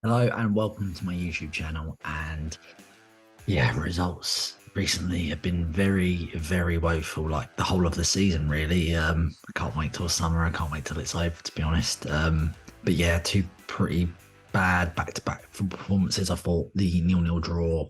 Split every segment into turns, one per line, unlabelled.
Hello and welcome to my YouTube channel. And yeah, results recently have been very, very woeful, like the whole of the season, really. I can't wait till summer. I can't wait till it's over, to be honest. But yeah, two pretty bad back-to-back performances. I thought the 0-0 draw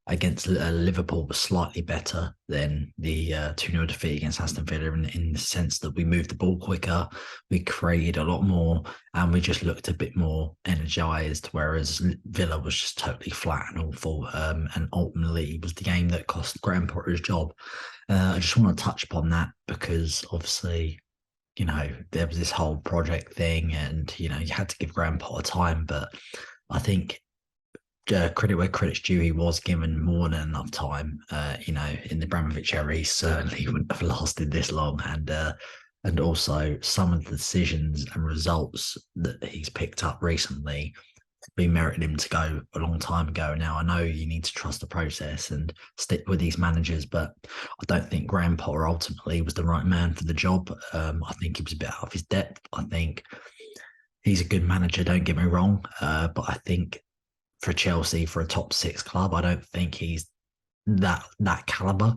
against Liverpool was slightly better than the 2-0 defeat against Aston Villa in the sense that we moved the ball quicker, we created a lot more, and we just looked a bit more energised, whereas Villa was just totally flat and awful. And ultimately, it was the game that cost Graham Potter his job. I just want to touch upon that because obviously, there was this whole project thing and, you had to give Graham Potter time. But I think credit where credit's due, he was given more than enough time. In the Abramovich era, he certainly wouldn't have lasted this long. And also some of the decisions and results that he's picked up recently we merited him to go a long time ago. Now, I know you need to trust the process and stick with these managers, but I don't think Graham Potter ultimately was the right man for the job. I think he was a bit out of his depth. I think he's a good manager, don't get me wrong, but I think for Chelsea, for a top six club, I don't think he's that caliber.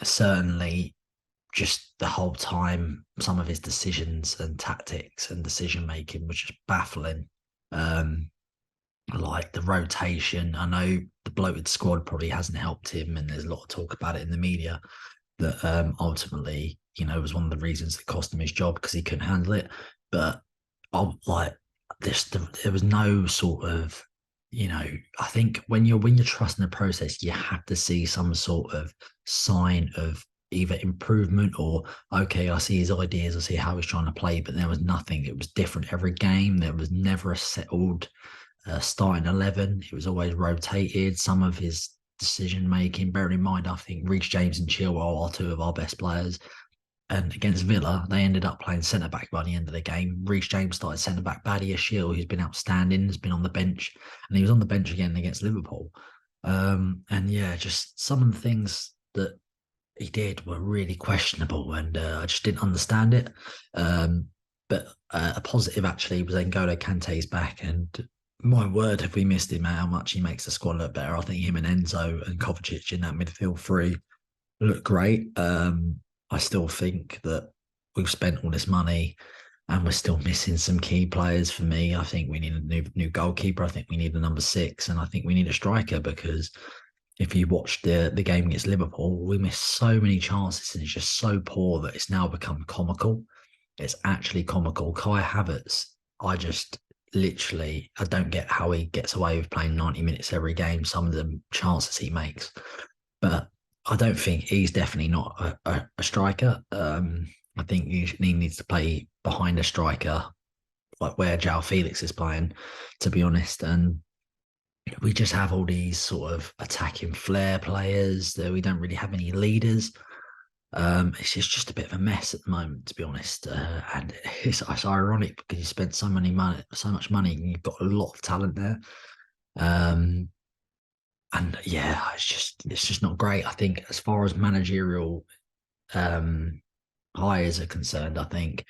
Certainly, just the whole time, some of his decisions and tactics and decision making was just baffling. Like the rotation, I know the bloated squad probably hasn't helped him, and there's a lot of talk about it in the media that ultimately, was one of the reasons that cost him his job because he couldn't handle it. But like there was no sort of, I think when you're trusting the process, you have to see some sort of sign of either improvement or, okay, I see his ideas, I see how he's trying to play, but there was nothing. It was different every game. There was never a settled starting 11. It was always rotated. Some of his decision making, bearing in mind, I think Reece James and Chilwell are two of our best players. And against Villa, they ended up playing centre back by the end of the game. Reece James started centre back. Badia Shield, who's been outstanding, has been on the bench, and he was on the bench again against Liverpool. And yeah, just some of the things that he did were really questionable, and I just didn't understand it. But a positive actually was N'Golo Kante's back, and my word, have we missed him? How much he makes the squad look better. I think him and Enzo and Kovacic in that midfield three look great. I still think that we've spent all this money and we're still missing some key players for me. I think we need a new goalkeeper. I think we need a number 6, and I think we need a striker because if you watch the game against Liverpool, we missed so many chances and it's just so poor that it's now become comical. It's actually comical. Kai Havertz, I just literally, I don't get how he gets away with playing 90 minutes every game, some of the chances he makes. But I don't think he's definitely not a striker. I think he needs to play behind a striker, like where João Felix is playing, to be honest. And we just have all these sort of attacking flair players that we don't really have any leaders. It's just a bit of a mess at the moment, to be honest. And it's ironic because you spent so much money, and you've got a lot of talent there. And yeah, it's just not great. I think as far as managerial hires are concerned, I think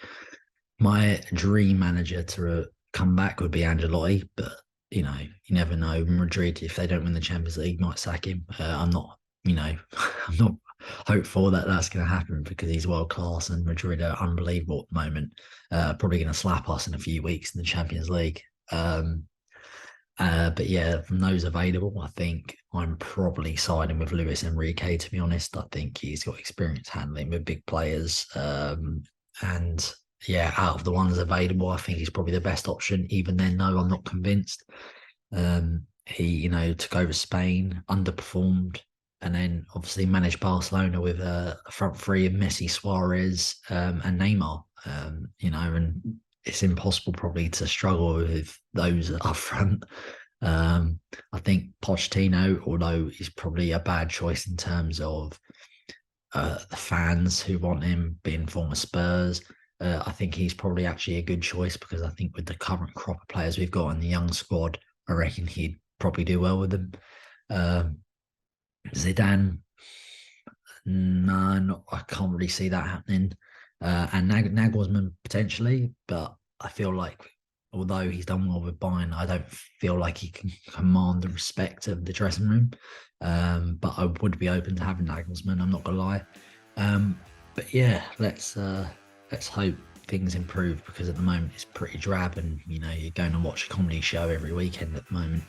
my dream manager to come back would be Ancelotti, but you never know. Madrid, if they don't win the Champions League, might sack him. I'm not, I'm not hopeful that that's going to happen because he's world class and Madrid are unbelievable at the moment. Probably going to slap us in a few weeks in the Champions League. But yeah, from those available, I think I'm probably siding with Luis Enrique, to be honest. I think he's got experience handling with big players. And yeah, out of the ones available, I think he's probably the best option. Even then, no, I'm not convinced. He, took over Spain, underperformed, and then obviously managed Barcelona with a front three of Messi, Suarez, and Neymar. And it's impossible probably to struggle with those up front. I think Pochettino, although he's probably a bad choice in terms of the fans who want him being former Spurs, I think he's probably actually a good choice because I think with the current crop of players we've got in the young squad, I reckon he'd probably do well with them. Zidane, no, I can't really see that happening. And Nagelsmann potentially, but I feel like although he's done well with Bayern, I don't feel like he can command the respect of the dressing room. But I would be open to having Nagelsmann. I'm not gonna lie. But yeah, let's hope things improve, because at the moment it's pretty drab, and you're going to watch a comedy show every weekend at the moment.